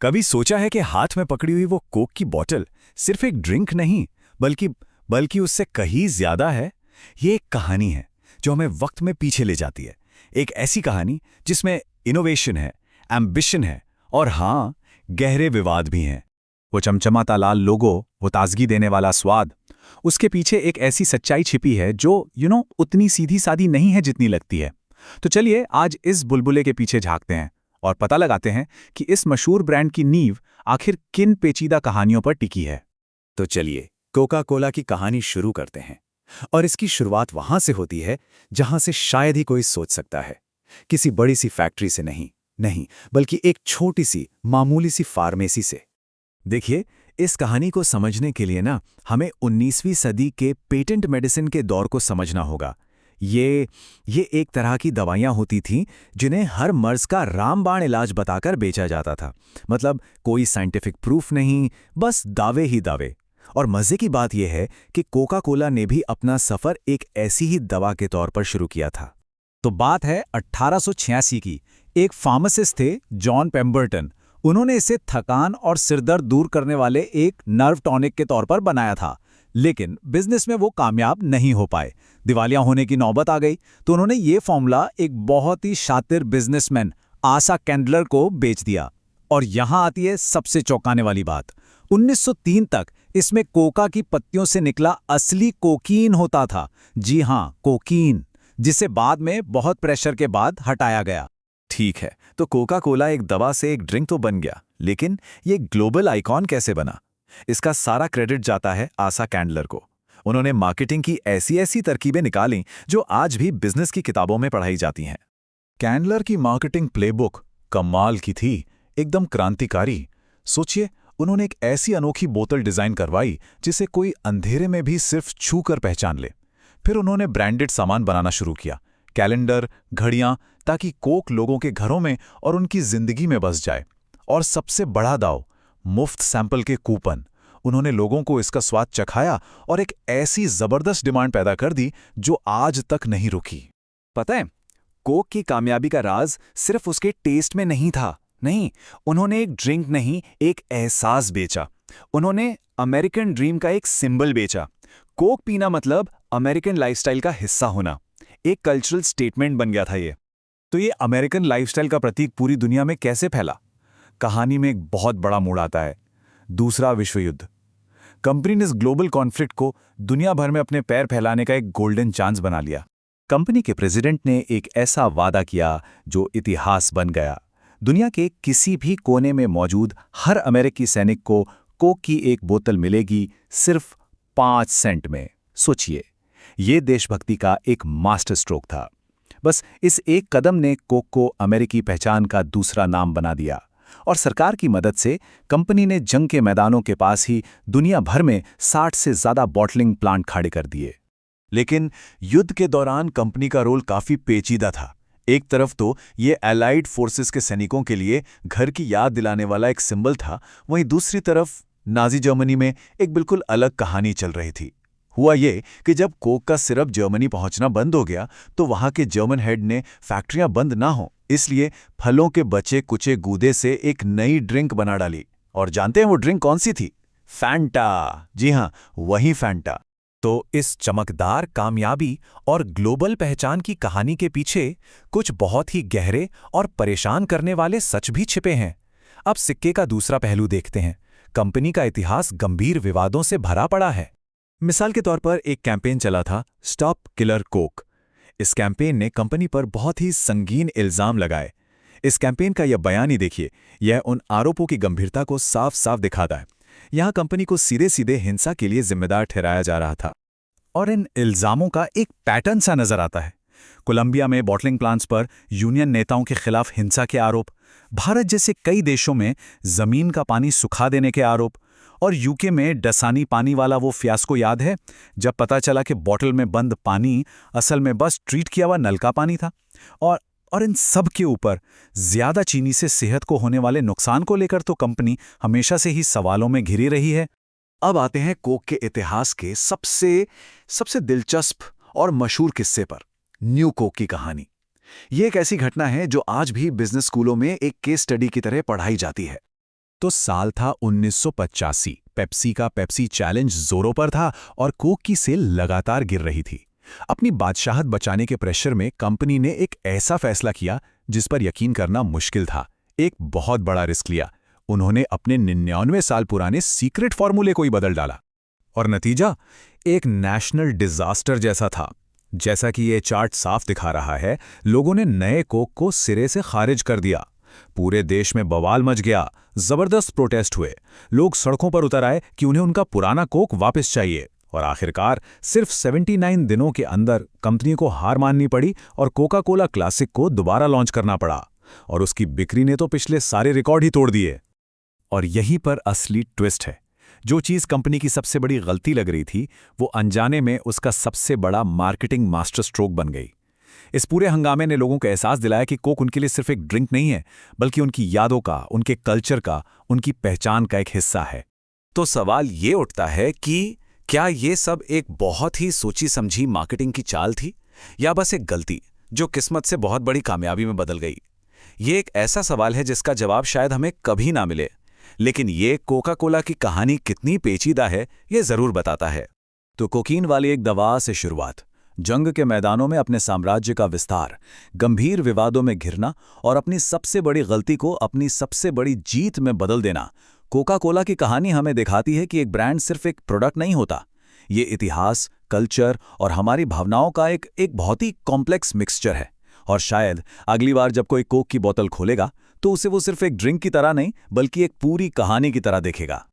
कभी सोचा है कि हाथ में पकड़ी हुई वो कोक की बोतल सिर्फ एक ड्रिंक नहीं, बल्कि बल्कि उससे कहीं ज्यादा है। ये एक कहानी है जो हमें वक्त में पीछे ले जाती है। एक ऐसी कहानी जिसमें इनोवेशन है, एम्बिशन है और हाँ, गहरे विवाद भी हैं। वो चमचमाता लाल लोगो, वो ताजगी देने वाला स्वाद, उसके पीछे एक ऐसी सच्चाई छिपी है जो उतनी सीधी सादी नहीं है जितनी लगती है। तो चलिए आज इस बुलबुले के पीछे झांकते हैं और पता लगाते हैं कि इस मशहूर ब्रांड की नींव आखिर किन पेचीदा कहानियों पर टिकी है। तो चलिए कोका कोला की कहानी शुरू करते हैं। और इसकी शुरुआत वहां से होती है जहां से शायद ही कोई सोच सकता है। किसी बड़ी सी फैक्ट्री से नहीं, नहीं, बल्कि एक छोटी सी मामूली सी फार्मेसी से। देखिए, इस कहानी को समझने के लिए ना हमें 19वीं सदी के पेटेंट मेडिसिन के दौर को समझना होगा। ये एक तरह की दवाइयाँ होती थीं जिन्हें हर मर्ज का रामबाण इलाज बताकर बेचा जाता था। मतलब कोई साइंटिफिक प्रूफ नहीं, बस दावे ही दावे। और मज़े की बात यह है कि कोका कोला ने भी अपना सफ़र एक ऐसी ही दवा के तौर पर शुरू किया था। तो बात है 1886 की। एक फार्मासिस्ट थे जॉन पेम्बरटन। उन्होंने इसे थकान और सिरदर्द दूर करने वाले एक नर्व टॉनिक के तौर पर बनाया था, लेकिन बिजनेस में वो कामयाब नहीं हो पाए। दिवालिया होने की नौबत आ गई तो उन्होंने ये फॉर्मूला एक बहुत ही शातिर बिजनेसमैन आसा कैंडलर को बेच दिया। और यहां आती है सबसे चौंकाने वाली बात। 1903 तक इसमें कोका की पत्तियों से निकला असली कोकीन होता था। जी हां, कोकीन, जिसे बाद में बहुत प्रेशर के बाद हटाया गया। ठीक है, तो कोका कोला एक दवा से एक ड्रिंक तो बन गया, लेकिन ये ग्लोबल आइकॉन कैसे बना? इसका सारा क्रेडिट जाता है आसा कैंडलर को। उन्होंने मार्केटिंग की ऐसी ऐसी तरकीबें निकालीं जो आज भी बिजनेस की किताबों में पढ़ाई जाती हैं। कैंडलर की मार्केटिंग प्लेबुक कमाल की थी, एकदम क्रांतिकारी। सोचिए, उन्होंने एक ऐसी अनोखी बोतल डिजाइन करवाई जिसे कोई अंधेरे में भी सिर्फ छू कर पहचान ले। फिर उन्होंने ब्रांडेड सामान बनाना शुरू किया, कैलेंडर, घड़ियां, ताकि कोक लोगों के घरों में और उनकी जिंदगी में बस जाए। और सबसे बड़ा दाव, मुफ्त सैंपल के कूपन। उन्होंने लोगों को इसका स्वाद चखाया और एक ऐसी जबरदस्त डिमांड पैदा कर दी जो आज तक नहीं रुकी। पता है, कोक की कामयाबी का राज सिर्फ उसके टेस्ट में नहीं था। नहीं, उन्होंने एक ड्रिंक नहीं, एक एहसास बेचा। उन्होंने अमेरिकन ड्रीम का एक सिंबल बेचा। कोक पीना मतलब अमेरिकन लाइफस्टाइल का हिस्सा होना। एक कल्चरल स्टेटमेंट बन गया था ये। तो ये अमेरिकन लाइफस्टाइल का प्रतीक पूरी दुनिया में कैसे फैला? कहानी में एक बहुत बड़ा मोड़ आता है, दूसरा विश्व युद्ध। कंपनी ने इस ग्लोबल कॉन्फ्लिक्ट को दुनिया भर में अपने पैर फैलाने का एक गोल्डन चांस बना लिया। कंपनी के प्रेसिडेंट ने एक ऐसा वादा किया जो इतिहास बन गया। दुनिया के किसी भी कोने में मौजूद हर अमेरिकी सैनिक को कोक की एक बोतल मिलेगी, सिर्फ 5 सेंट में। सोचिए, ये देशभक्ति का एक मास्टर स्ट्रोक था। बस इस एक कदम ने कोक को अमेरिकी पहचान का दूसरा नाम बना दिया। और सरकार की मदद से कंपनी ने जंग के मैदानों के पास ही दुनिया भर में 60 से ज्यादा बॉटलिंग प्लांट खड़े कर दिए। लेकिन युद्ध के दौरान कंपनी का रोल काफी पेचीदा था। एक तरफ तो ये एलाइड फोर्सेस के सैनिकों के लिए घर की याद दिलाने वाला एक सिंबल था, वहीं दूसरी तरफ नाजी जर्मनी में एक बिल्कुल अलग कहानी चल रही थी। हुआ ये कि जब कोक का सिरप जर्मनी पहुंचना बंद हो गया तो वहां के जर्मन हेड ने फैक्ट्रियां बंद ना हो, इसलिए फलों के बचे कुचे गूदे से एक नई ड्रिंक बना डाली। और जानते हैं वो ड्रिंक कौन सी थी? फैंटा। जी हां, वही फैंटा। तो इस चमकदार कामयाबी और ग्लोबल पहचान की कहानी के पीछे कुछ बहुत ही गहरे और परेशान करने वाले सच भी छिपे हैं। अब सिक्के का दूसरा पहलू देखते हैं। कंपनी का इतिहास गंभीर विवादों से भरा पड़ा है। मिसाल के तौर पर एक कैंपेन चला था, स्टॉप किलर कोक। इस कैंपेन ने कंपनी पर बहुत ही संगीन इल्जाम लगाए। इस कैंपेन का यह बयान ही देखिए, यह उन आरोपों की गंभीरता को साफ साफ दिखाता है। यहां कंपनी को सीधे सीधे हिंसा के लिए जिम्मेदार ठहराया जा रहा था। और इन इल्जामों का एक पैटर्न सा नजर आता है। कोलंबिया में बॉटलिंग प्लांट्स पर यूनियन नेताओं के खिलाफ हिंसा के आरोप, भारत जैसे कई देशों में जमीन का पानी सुखा देने के आरोप, और यूके में डसानी पानी वाला वो फियास्को याद है, जब पता चला कि बॉटल में बंद पानी असल में बस ट्रीट किया हुआ नल का पानी था। और इन सब के ऊपर ज्यादा चीनी से सेहत को होने वाले नुकसान को लेकर तो कंपनी हमेशा से ही सवालों में घिरी रही है। अब आते हैं कोक के इतिहास के सबसे दिलचस्प और मशहूर किस्से पर, न्यू कोक की कहानी। ये एक ऐसी घटना है जो आज भी बिजनेस स्कूलों में एक केस स्टडी की तरह पढ़ाई जाती है। तो साल था 1985। पेप्सी का पेप्सी चैलेंज जोरों पर था और कोक की सेल लगातार गिर रही थी। अपनी बादशाहत बचाने के प्रेशर में कंपनी ने एक ऐसा फैसला किया जिस पर यकीन करना मुश्किल था। एक बहुत बड़ा रिस्क लिया। उन्होंने अपने 99 साल पुराने सीक्रेट फॉर्मूले को ही बदल डाला। और नतीजा एक नेशनल डिजास्टर जैसा था। जैसा कि ये चार्ट साफ दिखा रहा है, लोगों ने नए कोक को सिरे से खारिज कर दिया। पूरे देश में बवाल मच गया, जबरदस्त प्रोटेस्ट हुए, लोग सड़कों पर उतर आए कि उन्हें उनका पुराना कोक वापस चाहिए। और आखिरकार सिर्फ 79 दिनों के अंदर कंपनी को हार माननी पड़ी और कोका कोला क्लासिक को दोबारा लॉन्च करना पड़ा। और उसकी बिक्री ने तो पिछले सारे रिकॉर्ड ही तोड़ दिए। और यहीं पर असली ट्विस्ट है। जो चीज़ कंपनी की सबसे बड़ी गलती लग रही थी, वो अनजाने में उसका सबसे बड़ा मार्केटिंग मास्टर स्ट्रोक बन गई। इस पूरे हंगामे ने लोगों को एहसास दिलाया कि कोक उनके लिए सिर्फ एक ड्रिंक नहीं है, बल्कि उनकी यादों का, उनके कल्चर का, उनकी पहचान का एक हिस्सा है। तो सवाल ये उठता है कि क्या ये सब एक बहुत ही सोची समझी मार्केटिंग की चाल थी, या बस एक गलती जो किस्मत से बहुत बड़ी कामयाबी में बदल गई? ये एक ऐसा सवाल है जिसका जवाब शायद हमें कभी ना मिले, लेकिन ये कोका कोला की कहानी कितनी पेचीदा है, ये जरूर बताता है। तो कोकीन वाली एक दवा से शुरुआत, जंग के मैदानों में अपने साम्राज्य का विस्तार, गंभीर विवादों में घिरना और अपनी सबसे बड़ी गलती को अपनी सबसे बड़ी जीत में बदल देना। कोका कोला की कहानी हमें दिखाती है कि एक ब्रांड सिर्फ एक प्रोडक्ट नहीं होता। ये इतिहास, कल्चर और हमारी भावनाओं का एक बहुत ही कॉम्प्लेक्स मिक्सचर है। और शायद अगली बार जब कोई कोक की बोतल खोलेगा तो उसे वो सिर्फ एक ड्रिंक की तरह नहीं, बल्कि एक पूरी कहानी की तरह देखेगा।